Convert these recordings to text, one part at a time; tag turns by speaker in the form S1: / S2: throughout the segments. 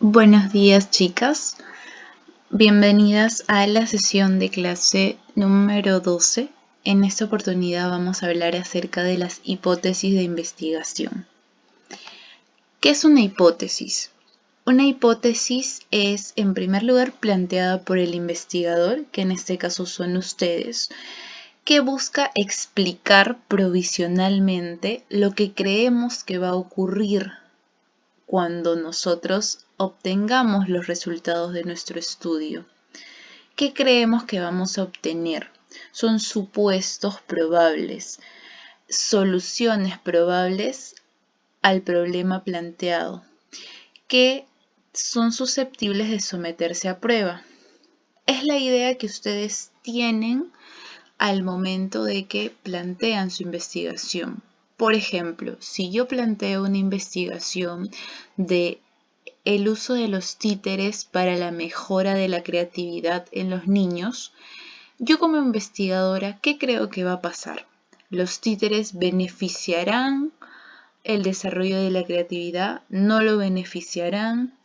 S1: Buenos días, chicas. Bienvenidas a la sesión de clase número 12. En esta oportunidad vamos a hablar acerca de las hipótesis de investigación. ¿Qué es una hipótesis? Una hipótesis es, en primer lugar, planteada por el investigador, que en este caso son ustedes, que busca explicar provisionalmente lo que creemos que va a ocurrir cuando nosotros obtengamos los resultados de nuestro estudio. ¿Qué creemos que vamos a obtener? Son supuestos probables, soluciones probables al problema planteado, que son susceptibles de someterse a prueba. Es la idea que ustedes tienen al momento de que plantean su investigación. Por ejemplo, si yo planteo una investigación de el uso de los títeres para la mejora de la creatividad en los niños, yo como investigadora, ¿qué creo que va a pasar? ¿Los títeres beneficiarán el desarrollo de la creatividad? ¿No lo beneficiarán?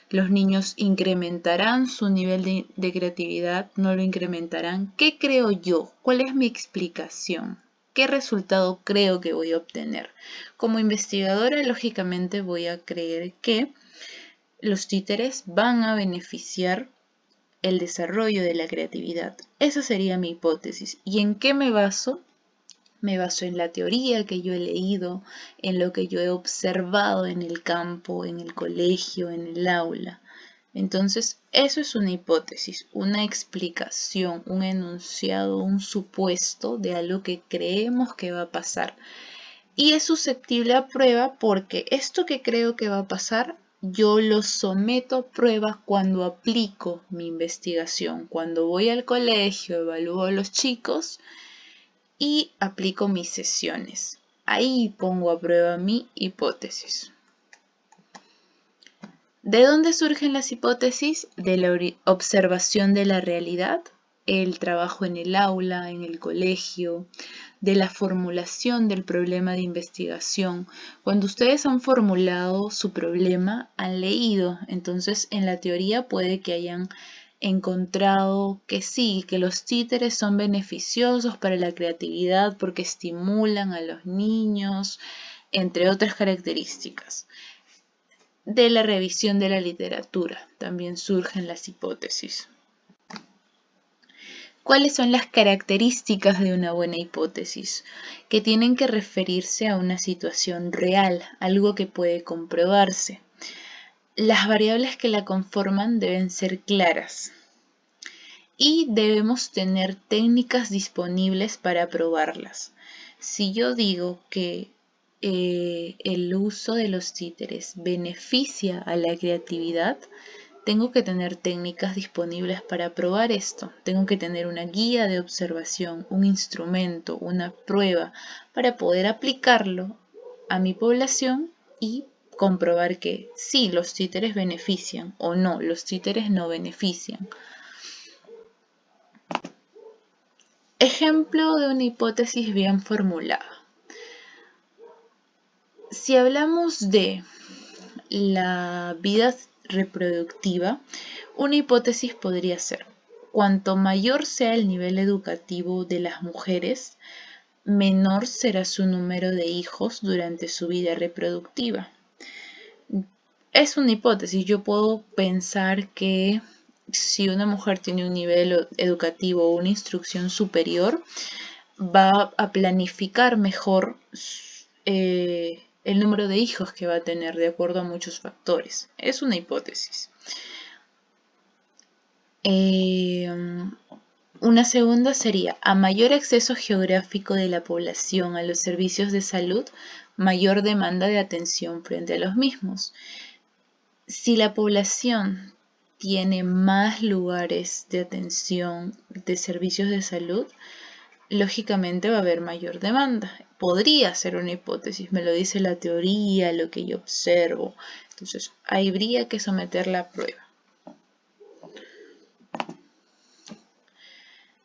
S1: ¿Los niños incrementarán su nivel de creatividad? ¿No lo incrementarán? ¿Qué creo yo? ¿Cuál es mi explicación? ¿Qué resultado creo que voy a obtener? Como investigadora, lógicamente voy a creer que los títeres van a beneficiar el desarrollo de la creatividad. Esa sería mi hipótesis. ¿Y en qué me baso? Me baso en la teoría que yo he leído, en lo que yo he observado en el campo, en el colegio, en el aula. Entonces, eso es una hipótesis, una explicación, un enunciado, un supuesto de algo que creemos que va a pasar. Y es susceptible a prueba porque esto que creo que va a pasar, yo lo someto a prueba cuando aplico mi investigación, cuando voy al colegio, evalúo a los chicos y aplico mis sesiones. Ahí pongo a prueba mi hipótesis. ¿De dónde surgen las hipótesis? De la observación de la realidad, el trabajo en el aula, en el colegio, de la formulación del problema de investigación. Cuando ustedes han formulado su problema, han leído, entonces en la teoría puede que hayan encontrado que sí, que los títeres son beneficiosos para la creatividad porque estimulan a los niños, entre otras características. De la revisión de la literatura también surgen las hipótesis. ¿Cuáles son las características de una buena hipótesis? Que tienen que referirse a una situación real, algo que puede comprobarse. Las variables que la conforman deben ser claras y debemos tener técnicas disponibles para probarlas. Si yo digo que el uso de los títeres beneficia a la creatividad, tengo que tener técnicas disponibles para probar esto. Tengo que tener una guía de observación, un instrumento, una prueba para poder aplicarlo a mi población y comprobar que sí, los títeres benefician o no, los títeres no benefician. Ejemplo de una hipótesis bien formulada. Si hablamos de la vida reproductiva, una hipótesis podría ser: cuanto mayor sea el nivel educativo de las mujeres, menor será su número de hijos durante su vida reproductiva. Es una hipótesis. Yo puedo pensar que si una mujer tiene un nivel educativo o una instrucción superior, va a planificar mejor el número de hijos que va a tener de acuerdo a muchos factores. Es una hipótesis. Una segunda sería: a mayor acceso geográfico de la población a los servicios de salud, mayor demanda de atención frente a los mismos. Si la población tiene más lugares de atención de servicios de salud, lógicamente va a haber mayor demanda. Podría ser una hipótesis, me lo dice la teoría, lo que yo observo. Entonces, habría que someterla a prueba.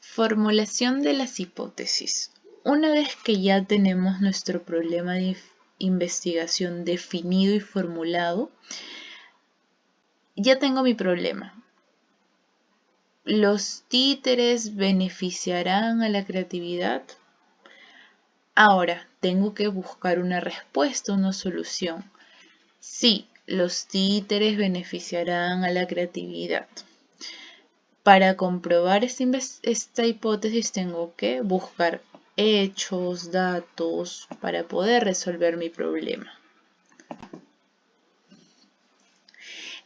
S1: Formulación de las hipótesis. Una vez que ya tenemos nuestro problema de investigación definido y formulado, ya tengo mi problema. ¿Los títeres beneficiarán a la creatividad? Ahora, tengo que buscar una respuesta, una solución. Sí, los títeres beneficiarán a la creatividad. Para comprobar esta hipótesis tengo que buscar hechos, datos, para poder resolver mi problema.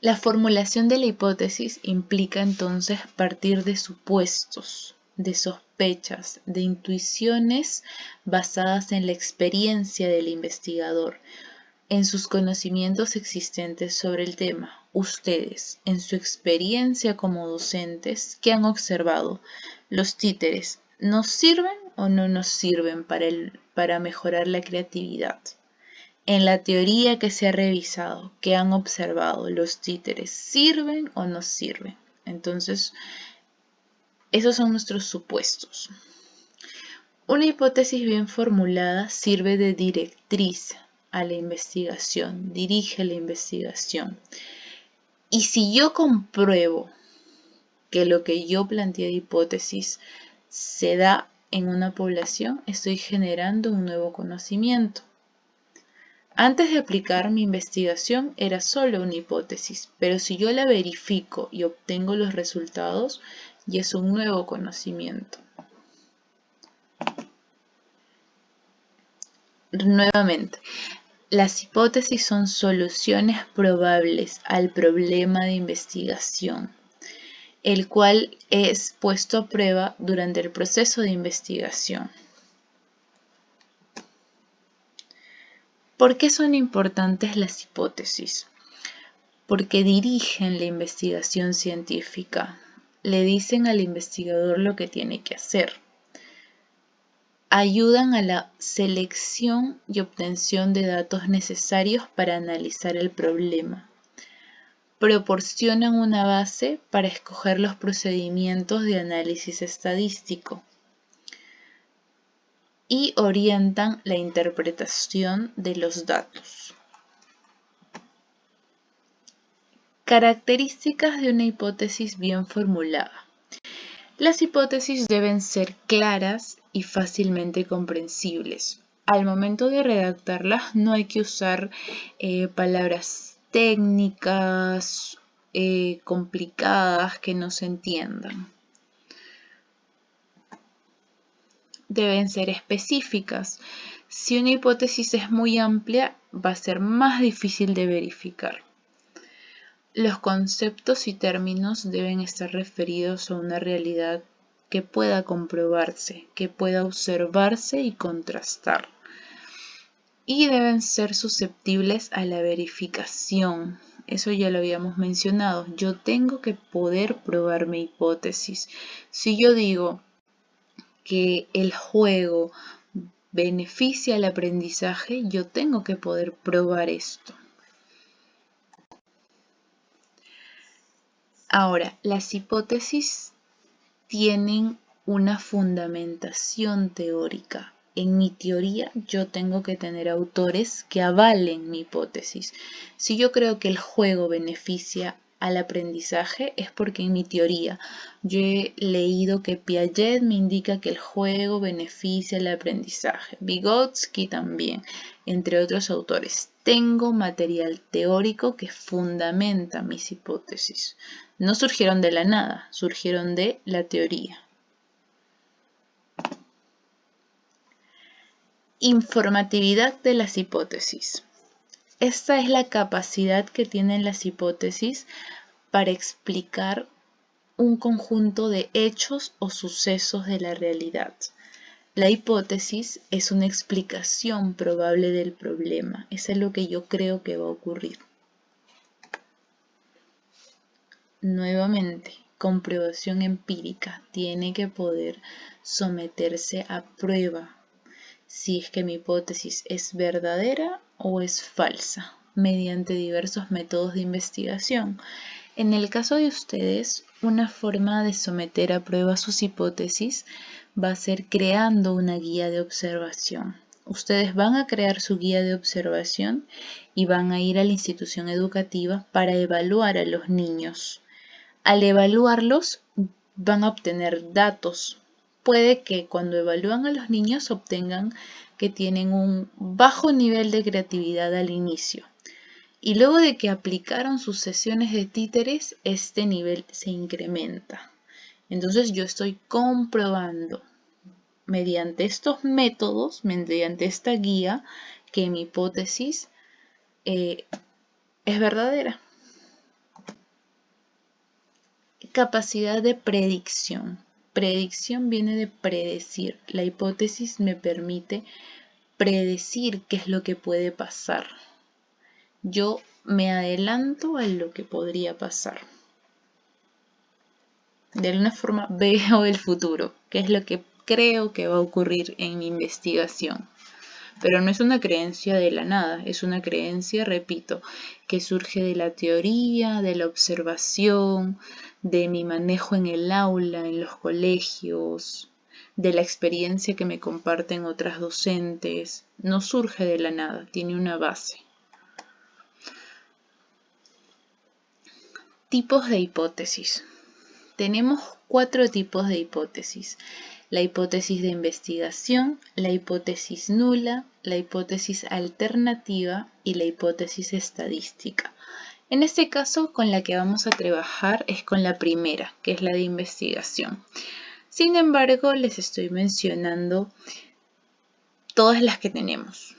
S1: La formulación de la hipótesis implica entonces partir de supuestos, de sospechas, de intuiciones basadas en la experiencia del investigador, en sus conocimientos existentes sobre el tema. Ustedes, en su experiencia como docentes, ¿qué han observado? ¿Los títeres nos sirven o no nos sirven para mejorar la creatividad? En la teoría que se ha revisado, ¿qué han observado? ¿Los títeres sirven o no sirven? Entonces, esos son nuestros supuestos. Una hipótesis bien formulada sirve de directriz a la investigación, dirige la investigación. Y si yo compruebo que lo que yo planteé de hipótesis se da en una población, estoy generando un nuevo conocimiento. Antes de aplicar mi investigación era solo una hipótesis, pero si yo la verifico y obtengo los resultados, ya es un nuevo conocimiento. Nuevamente, las hipótesis son soluciones probables al problema de investigación, el cual es puesto a prueba durante el proceso de investigación. ¿Por qué son importantes las hipótesis? Porque dirigen la investigación científica, le dicen al investigador lo que tiene que hacer. Ayudan a la selección y obtención de datos necesarios para analizar el problema. Proporcionan una base para escoger los procedimientos de análisis estadístico. Y orientan la interpretación de los datos. Características de una hipótesis bien formulada. Las hipótesis deben ser claras y fácilmente comprensibles. Al momento de redactarlas no hay que usar palabras técnicas complicadas que no se entiendan. Deben ser específicas. Si una hipótesis es muy amplia, va a ser más difícil de verificar. Los conceptos y términos deben estar referidos a una realidad que pueda comprobarse, que pueda observarse y contrastar. Y deben ser susceptibles a la verificación. Eso ya lo habíamos mencionado. Yo tengo que poder probar mi hipótesis. Si yo digo que el juego beneficia al aprendizaje, yo tengo que poder probar esto. Ahora, las hipótesis tienen una fundamentación teórica. En mi teoría, yo tengo que tener autores que avalen mi hipótesis. Si yo creo que el juego beneficia al aprendizaje, es porque en mi teoría yo he leído que Piaget me indica que el juego beneficia al aprendizaje. Vygotsky también, entre otros autores. Tengo material teórico que fundamenta mis hipótesis. No surgieron de la nada, surgieron de la teoría. Informatividad de las hipótesis. Esta es la capacidad que tienen las hipótesis para explicar un conjunto de hechos o sucesos de la realidad. La hipótesis es una explicación probable del problema. Eso es lo que yo creo que va a ocurrir. Nuevamente, comprobación empírica tiene que poder someterse a prueba si es que mi hipótesis es verdadera o es falsa mediante diversos métodos de investigación. En el caso de ustedes, una forma de someter a prueba sus hipótesis va a ser creando una guía de observación. Ustedes van a crear su guía de observación y van a ir a la institución educativa para evaluar a los niños. Al evaluarlos, van a obtener datos. Puede que cuando evalúan a los niños obtengan que tienen un bajo nivel de creatividad al inicio. Y luego de que aplicaron sus sesiones de títeres, este nivel se incrementa. Entonces yo estoy comprobando mediante estos métodos, mediante esta guía, que mi hipótesis es verdadera. Capacidad de predicción. Predicción viene de predecir. La hipótesis me permite predecir qué es lo que puede pasar. Yo me adelanto a lo que podría pasar. De alguna forma veo el futuro, qué es lo que creo que va a ocurrir en mi investigación. Pero no es una creencia de la nada, es una creencia, repito, que surge de la teoría, de la observación, de mi manejo en el aula, en los colegios, de la experiencia que me comparten otras docentes. No surge de la nada, tiene una base. Tipos de hipótesis. Tenemos 4 tipos de hipótesis. La hipótesis de investigación, la hipótesis nula, la hipótesis alternativa y la hipótesis estadística. En este caso, con la que vamos a trabajar es con la primera, que es la de investigación. Sin embargo, les estoy mencionando todas las que tenemos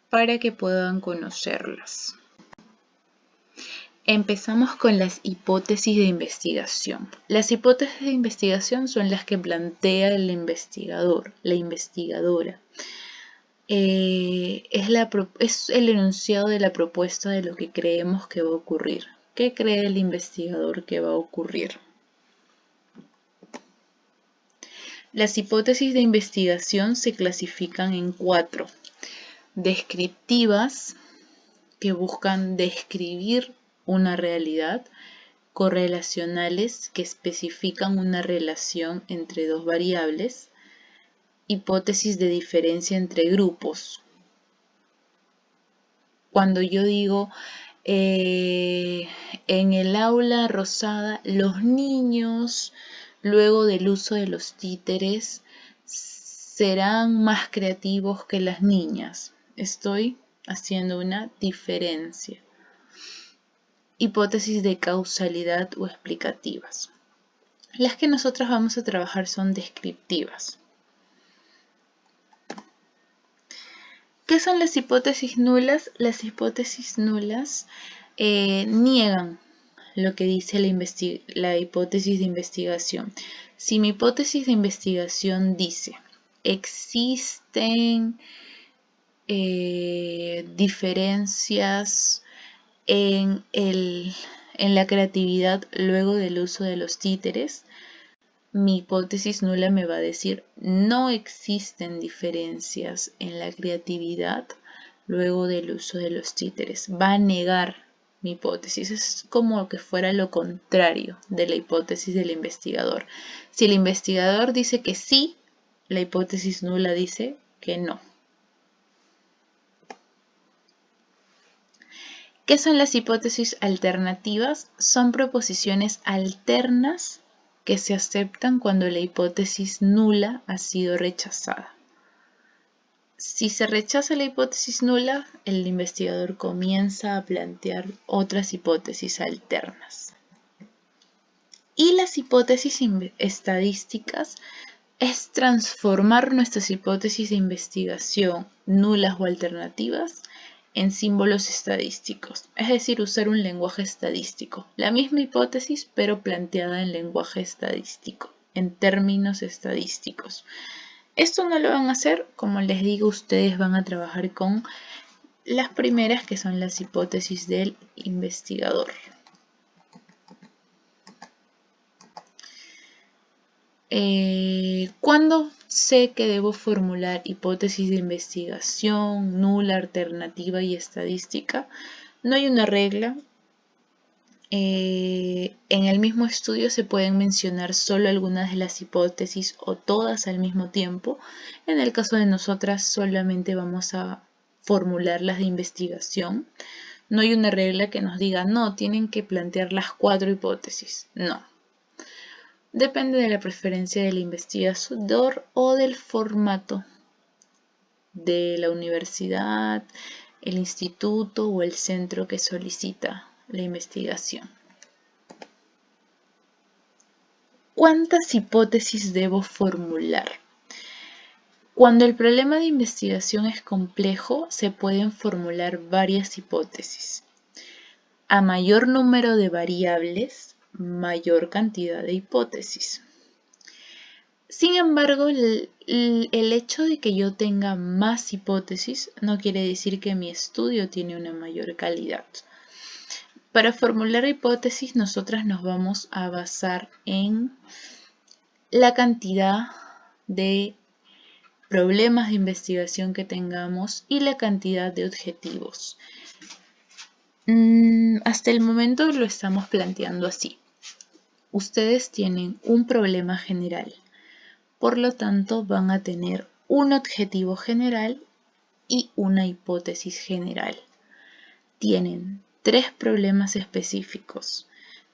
S1: para que puedan conocerlas. Empezamos con las hipótesis de investigación. Las hipótesis de investigación son las que plantea el investigador, la investigadora. Es el enunciado de la propuesta de lo que creemos que va a ocurrir. ¿Qué cree el investigador que va a ocurrir? Las hipótesis de investigación se clasifican en 4. Descriptivas, que buscan describir una realidad, correlacionales, que especifican una relación entre dos variables, hipótesis de diferencia entre grupos. Cuando yo digo en el aula rosada, los niños, luego del uso de los títeres, serán más creativos que las niñas. Estoy haciendo una diferencia. Hipótesis de causalidad o explicativas. Las que nosotros vamos a trabajar son descriptivas. ¿Qué son las hipótesis nulas? Las hipótesis nulas niegan lo que dice la hipótesis de investigación. Si mi hipótesis de investigación dice existen diferencias en la creatividad luego del uso de los títeres, mi hipótesis nula me va a decir no existen diferencias en la creatividad luego del uso de los títeres. Va a negar mi hipótesis. Es como que fuera lo contrario de la hipótesis del investigador. Si el investigador dice que sí, la hipótesis nula dice que no. ¿Qué son las hipótesis alternativas? Son proposiciones alternas que se aceptan cuando la hipótesis nula ha sido rechazada. Si se rechaza la hipótesis nula, el investigador comienza a plantear otras hipótesis alternas. Y las hipótesis estadísticas es transformar nuestras hipótesis de investigación nulas o alternativas en símbolos estadísticos, es decir, usar un lenguaje estadístico. La misma hipótesis, pero planteada en lenguaje estadístico, en términos estadísticos. Esto no lo van a hacer, como les digo, ustedes van a trabajar con las primeras, que son las hipótesis del investigador. ¿Cuándo sé que debo formular hipótesis de investigación, nula, alternativa y estadística? No hay una regla. En el mismo estudio se pueden mencionar solo algunas de las hipótesis o todas al mismo tiempo. En el caso de nosotras solamente vamos a formular las de investigación. No hay una regla que nos diga, no, tienen que plantear las 4 hipótesis. No. Depende de la preferencia del investigador o del formato de la universidad, el instituto o el centro que solicita la investigación. ¿Cuántas hipótesis debo formular? Cuando el problema de investigación es complejo, se pueden formular varias hipótesis. A mayor número de variables, mayor cantidad de hipótesis. Sin embargo, el hecho de que yo tenga más hipótesis no quiere decir que mi estudio tiene una mayor calidad. Para formular hipótesis, nosotras nos vamos a basar en la cantidad de problemas de investigación que tengamos y la cantidad de objetivos. Hasta el momento lo estamos planteando así. Ustedes tienen un problema general, por lo tanto van a tener un objetivo general y una hipótesis general. Tienen 3 problemas específicos,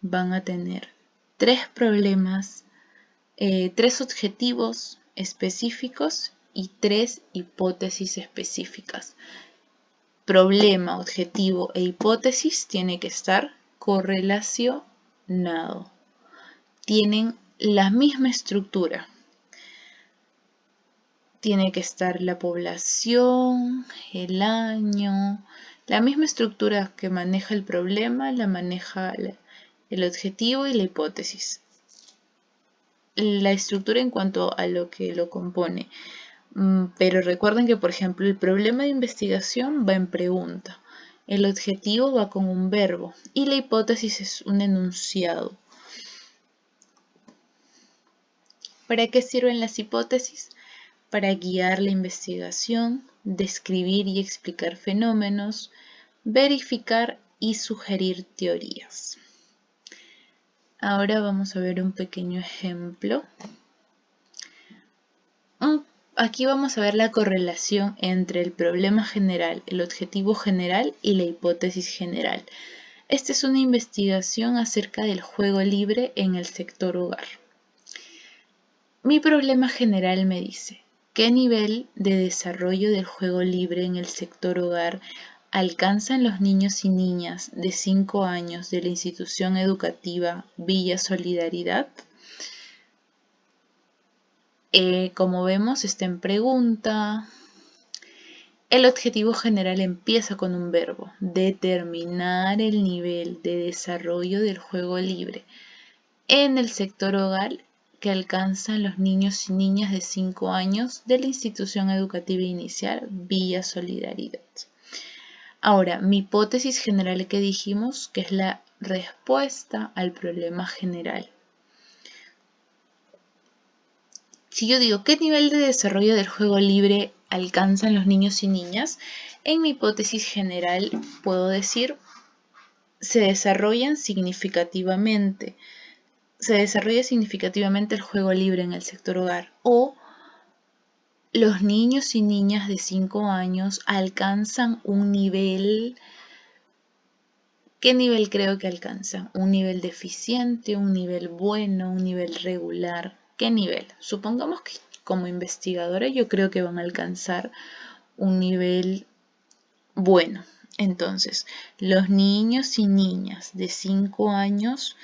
S1: van a tener 3 objetivos específicos y 3 hipótesis específicas. Problema, objetivo e hipótesis tiene que estar correlacionado. Tienen la misma estructura. Tiene que estar la población, el año, la misma estructura que maneja el problema, la maneja el objetivo y la hipótesis. La estructura en cuanto a lo que lo compone. Pero recuerden que, por ejemplo, el problema de investigación va en pregunta, el objetivo va con un verbo y la hipótesis es un enunciado. ¿Para qué sirven las hipótesis? Para guiar la investigación, describir y explicar fenómenos, verificar y sugerir teorías. Ahora vamos a ver un pequeño ejemplo. Aquí vamos a ver la correlación entre el problema general, el objetivo general y la hipótesis general. Esta es una investigación acerca del juego libre en el sector hogar. Mi problema general me dice, ¿qué nivel de desarrollo del juego libre en el sector hogar alcanzan los niños y niñas de 5 años de la institución educativa Villa Solidaridad? Como vemos, está en pregunta. El objetivo general empieza con un verbo, determinar el nivel de desarrollo del juego libre en el sector hogar que alcanzan los niños y niñas de 5 años de la institución educativa inicial Villa Solidaridad. Ahora, mi hipótesis general que dijimos que es la respuesta al problema general. Si yo digo, ¿qué nivel de desarrollo del juego libre alcanzan los niños y niñas? En mi hipótesis general puedo decir, se desarrolla significativamente el juego libre en el sector hogar, o los niños y niñas de 5 años alcanzan un nivel. ¿Qué nivel creo que alcanzan? ¿Un nivel deficiente, un nivel bueno, un nivel regular? ¿Qué nivel? Supongamos que como investigadora yo creo que van a alcanzar un nivel bueno. Entonces, los niños y niñas de 5 años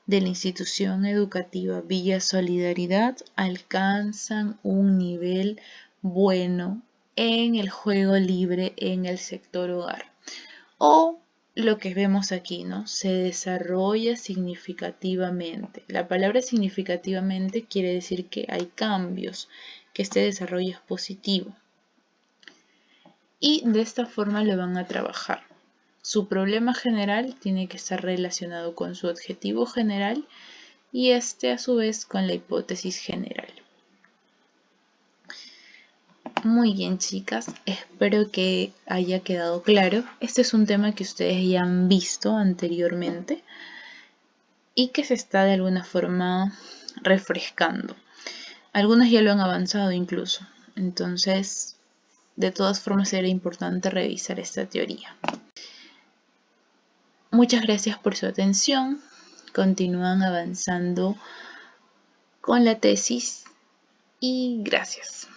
S1: de la institución educativa Villa Solidaridad alcanzan un nivel bueno en el juego libre en el sector hogar. O lo que vemos aquí, ¿no? Se desarrolla significativamente. La palabra significativamente quiere decir que hay cambios, que este desarrollo es positivo. Y de esta forma lo van a trabajar. Su problema general tiene que estar relacionado con su objetivo general y este a su vez con la hipótesis general. Muy bien, chicas, espero que haya quedado claro. Este es un tema que ustedes ya han visto anteriormente. y que se está de alguna forma refrescando. Algunos ya lo han avanzado incluso, entonces de todas formas era importante revisar esta teoría. Muchas gracias por su atención. Continúan avanzando con la tesis y gracias.